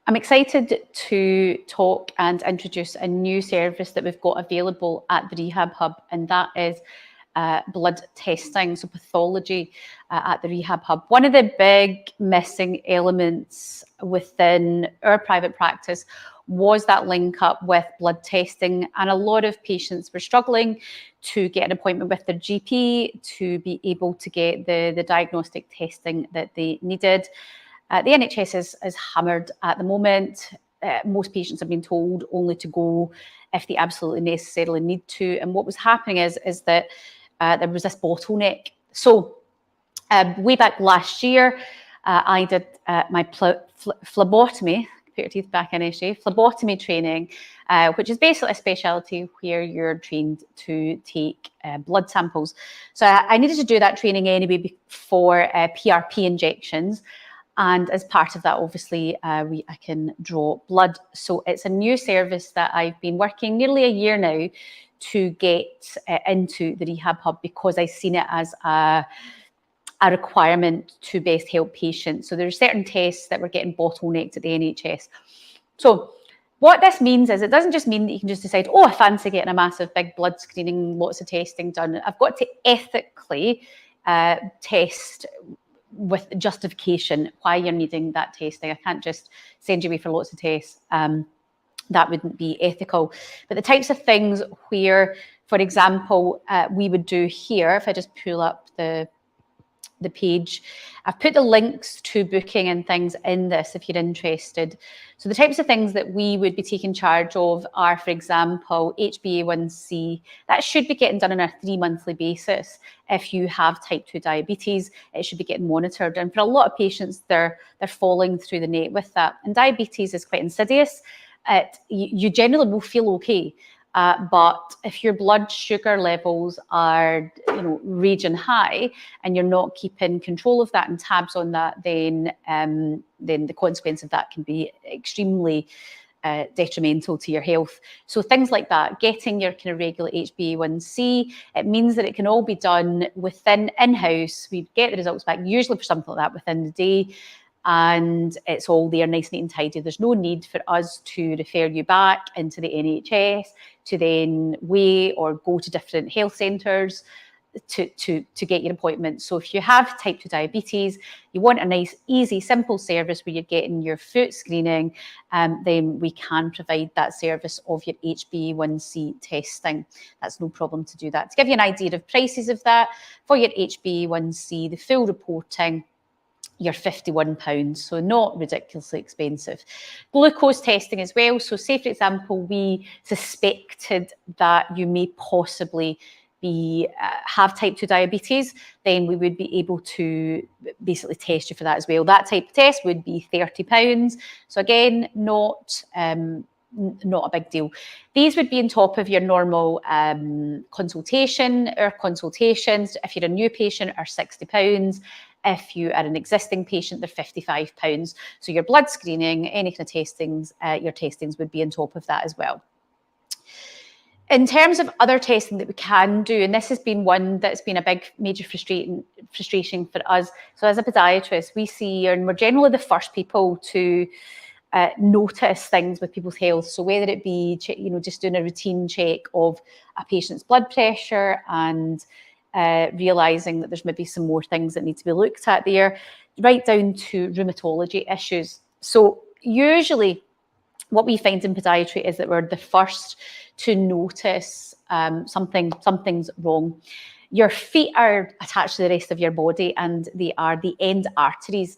I'm excited to talk and introduce a new service that we've got available at the Rehab Hub, and that is blood testing, so pathology at the Rehab Hub. One of the big missing elements within our private practice was that link up with blood testing, and a lot of patients were struggling to get an appointment with their GP to be able to get the diagnostic testing that they needed. The NHS is hammered at the moment. Most patients have been told only to go if they absolutely necessarily need to. And what was happening is that there was this bottleneck. So way back last year, I did my phlebotomy, put your teeth back in, SJ, phlebotomy training, which is basically a specialty where you're trained to take blood samples. So I needed to do that training anyway for PRP injections. And as part of that, obviously, I can draw blood. So it's a new service that I've been working nearly a year now to get into the Rehab Hub, because I've seen it as a requirement to best help patients. So there are certain tests that were getting bottlenecked at the NHS. So what this means is, it doesn't just mean that you can just decide, oh, I fancy getting a massive big blood screening, lots of testing done. I've got to ethically test with justification why you're needing that testing. I can't just send you away for lots of tests. That wouldn't be ethical. But the types of things where, for example, we would do here, if I just pull up the page, I've put the links to booking and things in this if you're interested. So the types of things that we would be taking charge of are, for example, HbA1c. That should be getting done on a 3-monthly basis. If you have type 2 diabetes, it should be getting monitored. And for a lot of patients, they're falling through the net with that. And diabetes is quite insidious. You generally will feel okay. But if your blood sugar levels are, raging high, and you're not keeping control of that and tabs on that, then the consequence of that can be extremely detrimental to your health. So things like that, getting your kind of regular HbA1c, it means that it can all be done within in-house. We get the results back usually for something like that within the day. And it's all there nice, neat and tidy. There's no need for us to refer you back into the NHS to then weigh or go to different health centres to get your appointment. So if you have type 2 diabetes, you want a nice, easy, simple service where you're getting your foot screening, then we can provide that service of your HbA1c testing. That's no problem to do that. To give you an idea of prices of that, for your HbA1c, the full reporting, you're £51, so not ridiculously expensive. Glucose testing as well. So say, for example, we suspected that you may possibly have type 2 diabetes, then we would be able to basically test you for that as well. That type of test would be £30. So again, not a big deal. These would be on top of your normal consultation. Our consultations, if you're a new patient, are £60. If you are an existing patient, they're £55. So your blood screening, any kind of testings, your testings would be on top of that as well. In terms of other testing that we can do, and this has been one that's been a big major frustration for us. So as a podiatrist, we see, and we're generally the first people to notice things with people's health. So whether it be, just doing a routine check of a patient's blood pressure and realising that there's maybe some more things that need to be looked at there, right down to rheumatology issues. So usually what we find in podiatry is that we're the first to notice something's wrong. Your feet are attached to the rest of your body, and they are the end arteries.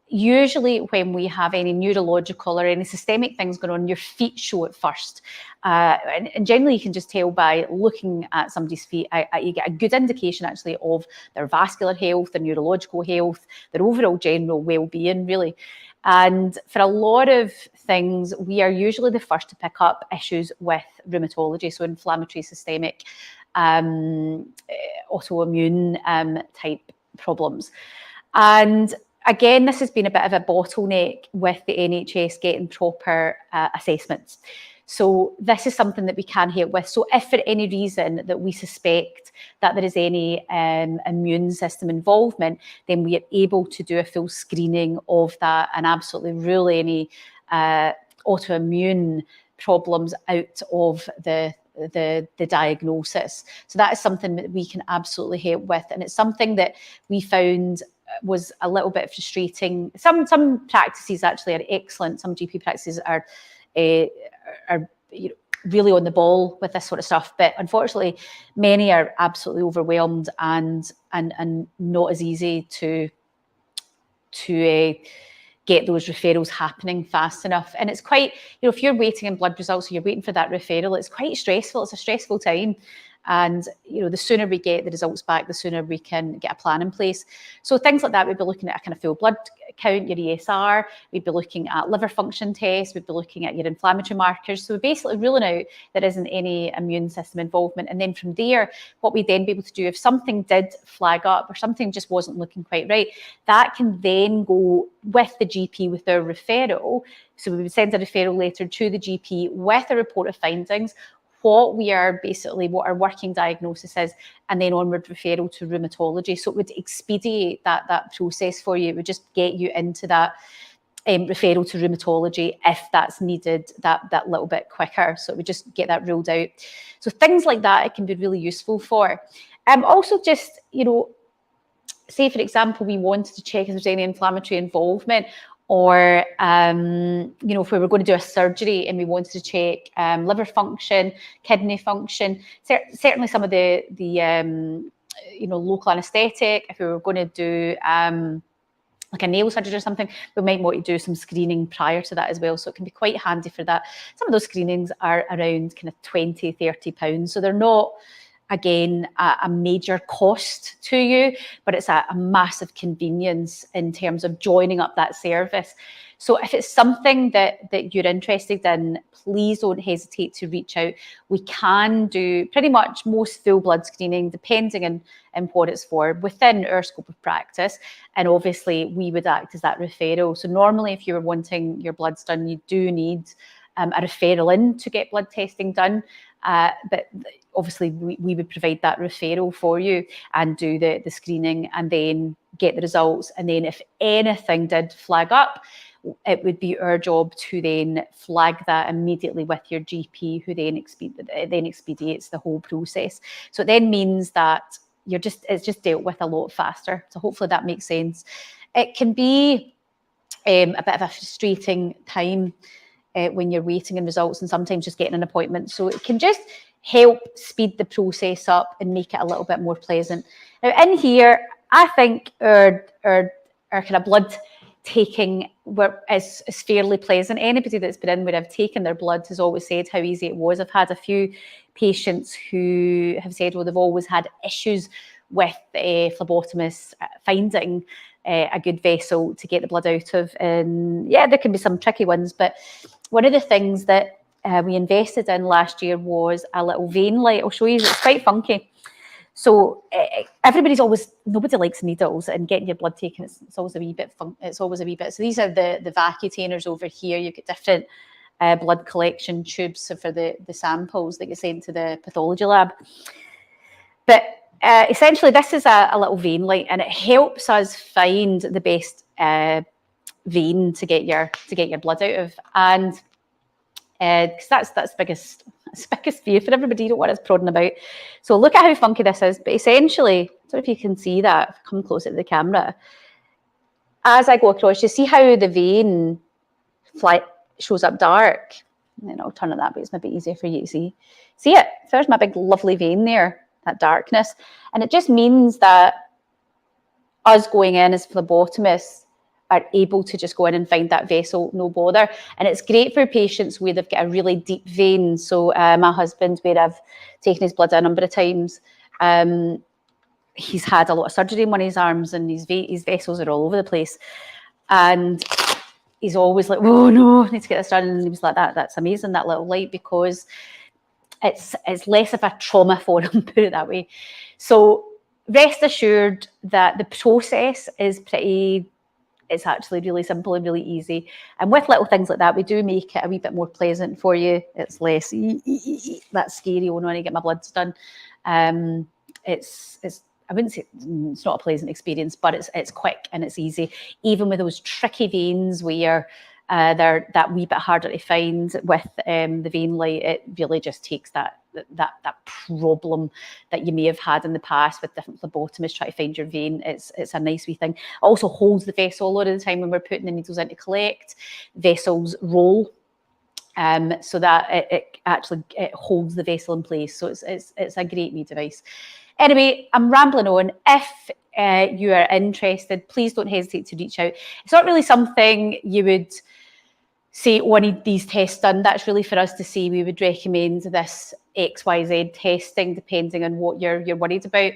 Usually when we have any neurological or any systemic things going on, your feet show it first. And generally you can just tell by looking at somebody's feet, you get a good indication actually of their vascular health, their neurological health, their overall general well-being really. And for a lot of things, we are usually the first to pick up issues with rheumatology, so inflammatory, systemic, autoimmune type problems. And again, this has been a bit of a bottleneck with the NHS getting proper assessments. So this is something that we can help with. So if for any reason that we suspect that there is any immune system involvement, then we are able to do a full screening of that and absolutely rule any autoimmune problems out of the diagnosis. So that is something that we can absolutely help with, and it's something that we found was a little bit frustrating. Some practices actually are excellent. Some GP practices are really on the ball with this sort of stuff, but unfortunately, many are absolutely overwhelmed and not as easy to get those referrals happening fast enough. And it's quite, if you're waiting in blood results or you're waiting for that referral, it's quite stressful. It's a stressful time. And, the sooner we get the results back, the sooner we can get a plan in place. So things like that, we'd be looking at a kind of full blood count, your ESR, we'd be looking at liver function tests, we'd be looking at your inflammatory markers. So basically ruling out there isn't any immune system involvement. And then from there, what we'd then be able to do, if something did flag up or something just wasn't looking quite right, that can then go with the GP with their referral. So we would send a referral letter to the GP with a report of findings, what our working diagnosis is, and then onward referral to rheumatology. So it would expedite that process for you. It would just get you into that referral to rheumatology if that's needed that little bit quicker. So it would just get that ruled out. So things like that it can be really useful for. Also just, say for example, we wanted to check if there's any inflammatory involvement, or if we were going to do a surgery and we wanted to check liver function, kidney function, certainly some of the local anaesthetic. If we were going to do like a nail surgery or something, we might want to do some screening prior to that as well. So it can be quite handy for that. Some of those screenings are around kind of £20, £30. So they're not, again, a major cost to you, but it's a massive convenience in terms of joining up that service. So if it's something that you're interested in, please don't hesitate to reach out. We can do pretty much most full blood screening, depending on what it's for, within our scope of practice. And obviously, we would act as that referral. So normally, if you were wanting your bloods done, you do need a referral in to get blood testing done. But obviously, we would provide that referral for you and do the screening and then get the results. And then if anything did flag up, it would be our job to then flag that immediately with your GP, who then expedites the whole process. So it then means that it's just dealt with a lot faster. So hopefully that makes sense. It can be a bit of a frustrating time when you're waiting in results and sometimes just getting an appointment. So it can just help speed the process up and make it a little bit more pleasant. Now in here, I think our kind of blood taking is fairly pleasant. Anybody that's been in where I've taken their blood has always said how easy it was. I've had a few patients who have said, well, they've always had issues with phlebotomists finding a good vessel to get the blood out of. And yeah, there can be some tricky ones, but one of the things that we invested in last year was a little vein light. I'll show you, it's quite funky. So nobody likes needles, and getting your blood taken, it's always a wee bit fun. It's always a wee bit. So these are the vacutainers over here. You get different blood collection tubes for the samples that get sent to the pathology lab. But essentially, this is a little vein light, and it helps us find the best vein to get your blood out of, and because that's the biggest fear for everybody. You don't want us prodding about. So look at how funky this is. But essentially, I don't know if you can see that. Come closer to the camera. As I go across, you see how the vein shows up dark. And then I'll turn it that way. It's maybe easier for you to see. See it? So there's my big lovely vein there, that darkness. And it just means that us going in as phlebotomists are able to just go in and find that vessel, no bother. And it's great for patients where they've got a really deep vein. So my husband, where I've taken his blood a number of times, he's had a lot of surgery in one of his arms, and his vessels are all over the place. And he's always like, oh no, I need to get this done. And he was like, that's amazing, that little light, because it's less of a trauma for him, put it that way. So rest assured that the process is it's actually really simple and really easy. And with little things like that, we do make it a wee bit more pleasant for you. It's less that's scary when I get my bloods done. It's I wouldn't say it's not a pleasant experience, but it's quick and it's easy. Even with those tricky veins where they're that wee bit harder to find with the vein light. It really just takes that problem that you may have had in the past with different phlebotomists trying to find your vein. It's a nice wee thing. It also holds the vessel a lot of the time when we're putting the needles in to collect. Vessels roll, so that it actually holds the vessel in place. So it's a great wee device. Anyway, I'm rambling on. If you are interested, please don't hesitate to reach out. It's not really something you would say, oh, I need these tests done. That's really for us to say we would recommend this XYZ testing, depending on what you're worried about.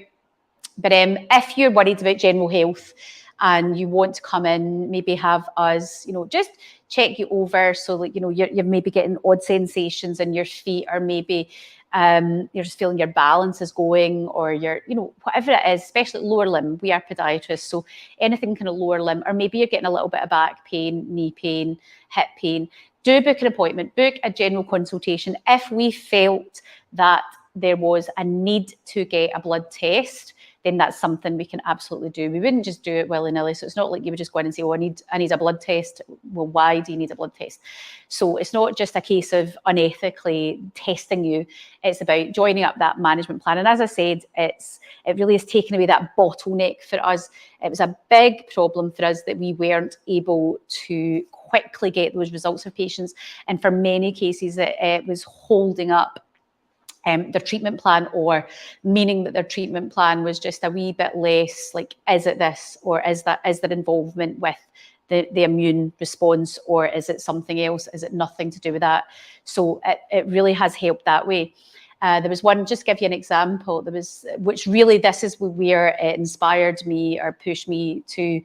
But if you're worried about general health and you want to come in, maybe have us, just check you over, so that you're maybe getting odd sensations in your feet, or maybe you're just feeling your balance is going, or you're, whatever it is, especially lower limb. We are podiatrists, so anything kind of lower limb, or maybe you're getting a little bit of back pain, knee pain, hip pain. Do book an appointment, book a general consultation. If we felt that there was a need to get a blood test, then that's something we can absolutely do. We wouldn't just do it willy-nilly. So it's not like you would just go in and say, oh, I need a blood test. Well, why do you need a blood test? So it's not just a case of unethically testing you. It's about joining up that management plan. And as I said, it really is taking away that bottleneck for us. It was a big problem for us that we weren't able to quickly get those results for patients. And for many cases, it was holding up their treatment plan, or meaning that their treatment plan was just a wee bit less like, is it this, or is there involvement with the immune response, or is it something else? Is it nothing to do with that? So it really has helped that way. There was one, just give you an example, which really, this is where it inspired me or pushed me to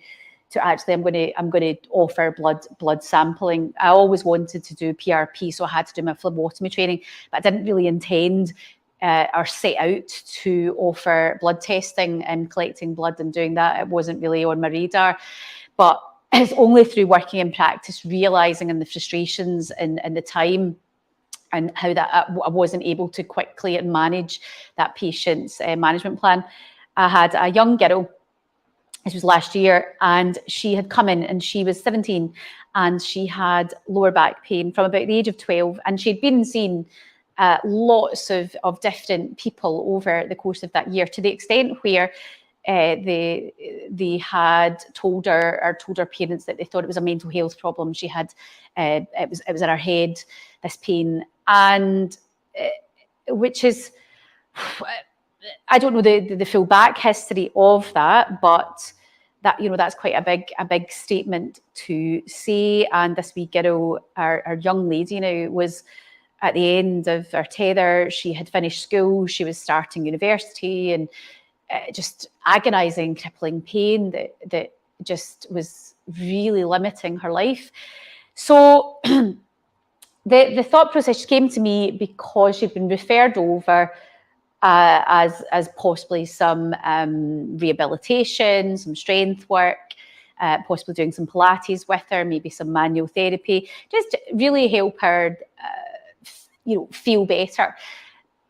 actually, I'm going to offer blood sampling. I always wanted to do PRP, so I had to do my phlebotomy training, but I didn't really intend or set out to offer blood testing and collecting blood and doing that. It wasn't really on my radar, but it's only through working in practice, realising and the frustrations and the time, and how that I wasn't able to quickly manage that patient's management plan. I had a young girl, this was last year, and she had come in and she was 17, and she had lower back pain from about the age of 12, and she'd been seen lots of different people over the course of that year, to the extent where they had told her parents that they thought it was a mental health problem. She had it was in her head, this pain, and which is, I don't know the full back history of that, but that, that's quite a big statement to say. And this wee girl, our young lady now, was at the end of her tether. She had finished school, she was starting university, and just agonising, crippling pain that just was really limiting her life. So the thought process came to me because she'd been referred over as possibly some rehabilitation, some strength work, possibly doing some Pilates with her, maybe some manual therapy, just really help her, feel better.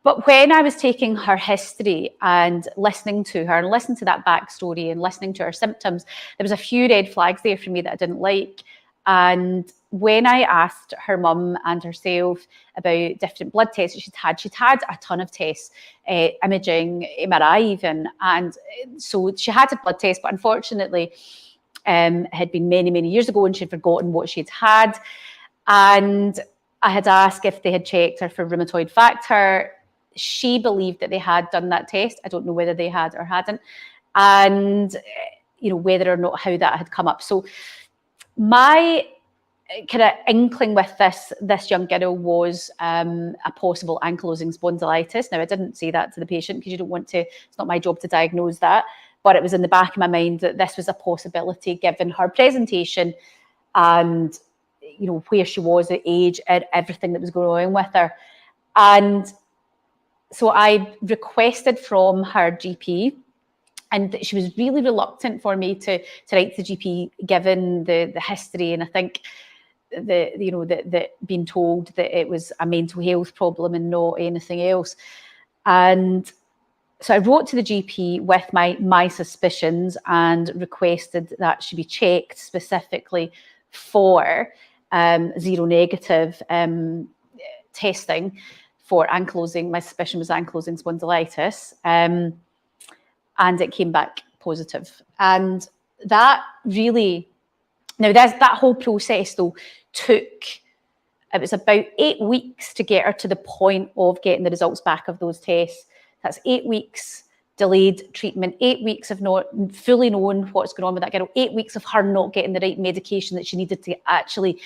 But when I was taking her history and listening to her and listening to that backstory and listening to her symptoms, there was a few red flags there for me that I didn't like. And when I asked her mum and herself about different blood tests that she'd had a ton of tests, imaging, MRI even. And so she had a blood test, but unfortunately, it had been many, many years ago, and she'd forgotten what she'd had. And I had asked if they had checked her for rheumatoid factor. She believed that they had done that test. I don't know whether they had or hadn't, and whether or not how that had come up. So my kind of inkling with this young girl was a possible ankylosing spondylitis. Now, I didn't say that to the patient because you don't want to, it's not my job to diagnose that, but it was in the back of my mind that this was a possibility given her presentation and where she was at age and everything that was going on with her. And so I requested from her GP, and she was really reluctant for me to write to the GP given the history, and I think that being told that it was a mental health problem and not anything else. And so I wrote to the GP with my suspicions and requested that she be checked specifically for zero negative testing for ankylosing, my suspicion was ankylosing spondylitis, and it came back positive. And that really, now that whole process though it was about 8 weeks to get her to the point of getting the results back of those tests. That's 8 weeks delayed treatment, 8 weeks of not fully knowing what's going on with that girl, 8 weeks of her not getting the right medication that she needed to actually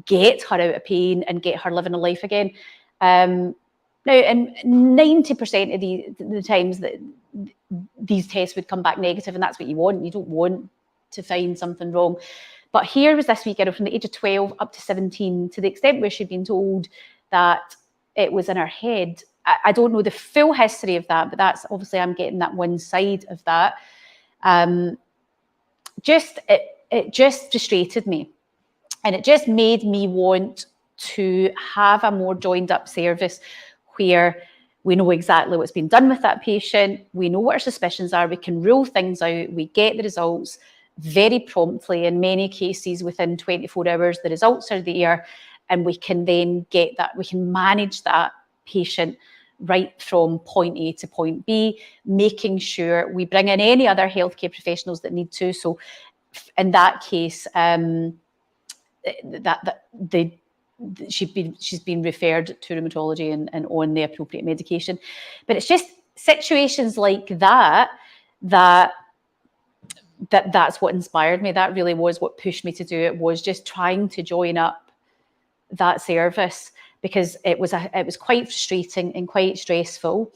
get her out of pain and get her living a life again. Now, and 90% of the times that these tests would come back negative, and that's what you want. You don't want to find something wrong. But here was this wee girl from the age of 12 up to 17, to the extent where she'd been told that it was in her head. I don't know the full history of that, but that's obviously I'm getting that one side of that. It just frustrated me, and it just made me want to have a more joined up service where we know exactly what's been done with that patient, we know what our suspicions are, we can rule things out, we get the results very promptly, in many cases within 24 hours the results are there, and we can then get that, we can manage that patient right from point A to point B, making sure we bring in any other healthcare professionals that need to. So in that case, she's been referred to rheumatology and on the appropriate medication. But it's just situations like that's what inspired me. That really was what pushed me to do it, was just trying to join up that service, because it was quite frustrating and quite stressful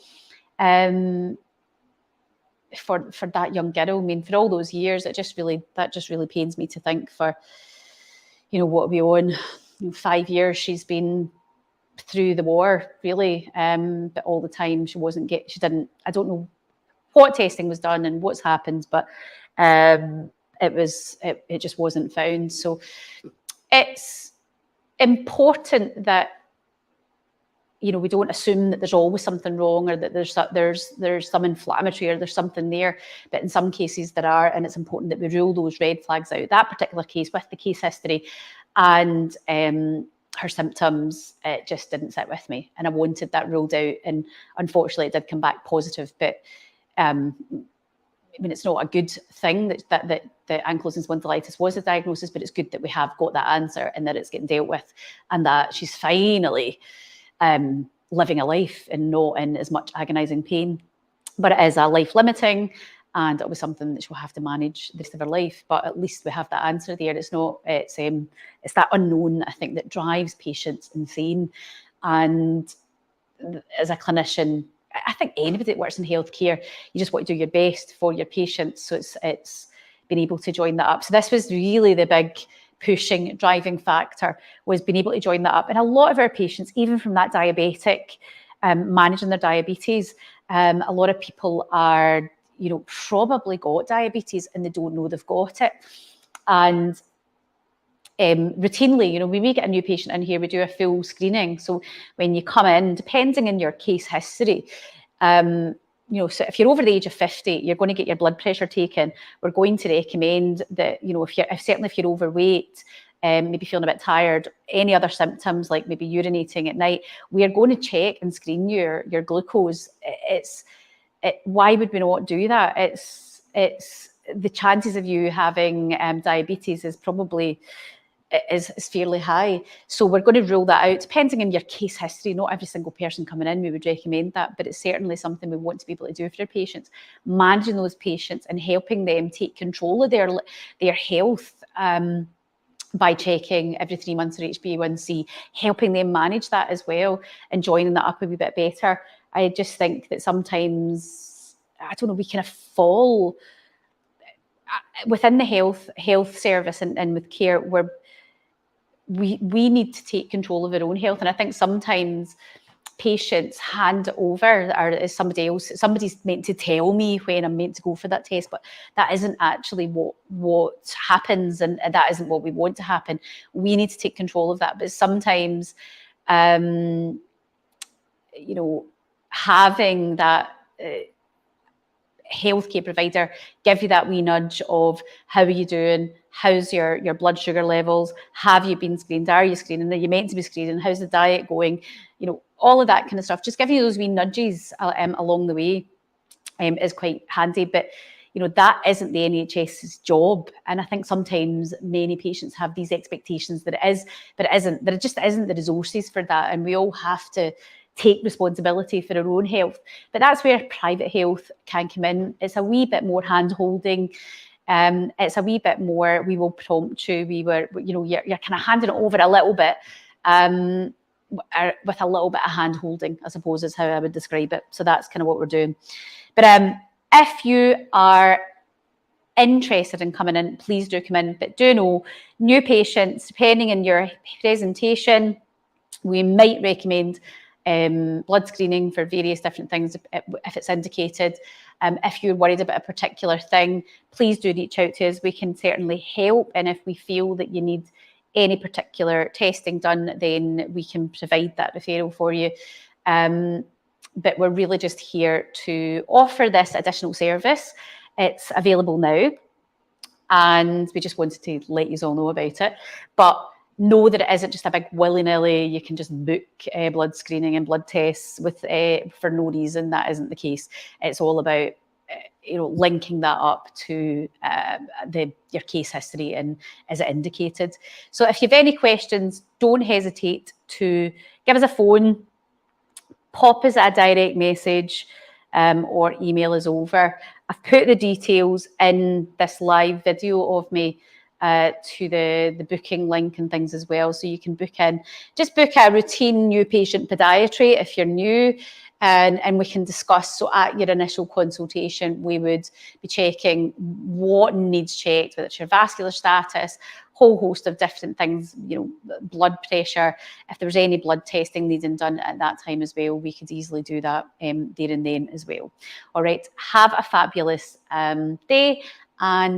for that young girl. I mean, for all those years, that just really pains me to think, for, you know, what are we on, 5 years she's been through the war, really, but all the time she didn't, I don't know what testing was done and what's happened, but it just wasn't found. So it's important that, you know, we don't assume that there's always something wrong, or that there's some inflammatory, or there's something there. But in some cases there are, and it's important that we rule those red flags out. That particular case, with the case history and her symptoms, it just didn't sit with me, and I wanted that ruled out. And unfortunately, it did come back positive. But I mean, it's not a good thing that the ankylosing spondylitis was a diagnosis, but it's good that we have got that answer and that it's getting dealt with, and that she's finally living a life and not in as much agonising pain. But it is a life limiting, and it'll be something that she'll have to manage the rest of her life. But at least we have that answer there. It's that unknown, I think, that drives patients insane. And as a clinician, I think anybody that works in healthcare, you just want to do your best for your patients. So it's being able to join that up. So this was really the big pushing, driving factor, was being able to join that up. And a lot of our patients, even from that diabetic, managing their diabetes, a lot of people are, you know, probably got diabetes and they don't know they've got it. And routinely, you know, when we get a new patient in here, we do a full screening. So when you come in, depending on your case history, you know, so if you're over the age of 50, you're going to get your blood pressure taken. We're going to recommend that, you know, certainly if you're overweight, maybe feeling a bit tired, any other symptoms like maybe urinating at night, we are going to check and screen your glucose. Why would we not do that? It's the chances of you having diabetes is probably is fairly high. So we're going to rule that out, depending on your case history. Not every single person coming in we would recommend that, but it's certainly something we want to be able to do for our patients, managing those patients and helping them take control of their health by checking every 3 months their HbA1c, helping them manage that as well and joining that up a wee bit better. I just think that sometimes, I don't know, we kind of fall within the health service and with care, where we need to take control of our own health. And I think sometimes patients hand over, or somebody's meant to tell me when I'm meant to go for that test, but that isn't actually what happens, and that isn't what we want to happen. We need to take control of that. But sometimes, you know, having that healthcare provider give you that wee nudge of how are you doing, how's your blood sugar levels, have you been screened, are you screening, are you meant to be screening, how's the diet going, you know, all of that kind of stuff. Just giving you those wee nudges along the way is quite handy. But you know, that isn't the NHS's job. And I think sometimes many patients have these expectations that it is, but it isn't. There just isn't the resources for that. And we all have to take responsibility for our own health. But that's where private health can come in. It's a wee bit more hand-holding. It's a wee bit more, we will prompt you. You're kind of handing it over a little bit, with a little bit of hand-holding, I suppose is how I would describe it. So that's kind of what we're doing. But if you are interested in coming in, please do come in. But do know, new patients, depending on your presentation, we might recommend blood screening for various different things if it's indicated. If you're worried about a particular thing, please do reach out to us. We can certainly help. And if we feel that you need any particular testing done, then we can provide that referral for you. But we're really just here to offer this additional service. It's available now, and we just wanted to let you all know about it. But know that it isn't just a big willy-nilly, you can just book blood screening and blood tests with for no reason. That isn't the case. It's all about linking that up to your case history and is it indicated. So if you have any questions, don't hesitate to give us a phone, pop us a direct message, or email us over. I've put the details in this live video of me to the booking link and things as well, so you can book in. Just book a routine new patient podiatry if you're new, and we can discuss. So at your initial consultation, we would be checking what needs checked, whether it's your vascular status, whole host of different things, blood pressure. If there was any blood testing needing done at that time as well, we could easily do that there and then as well. All right, have a fabulous day, and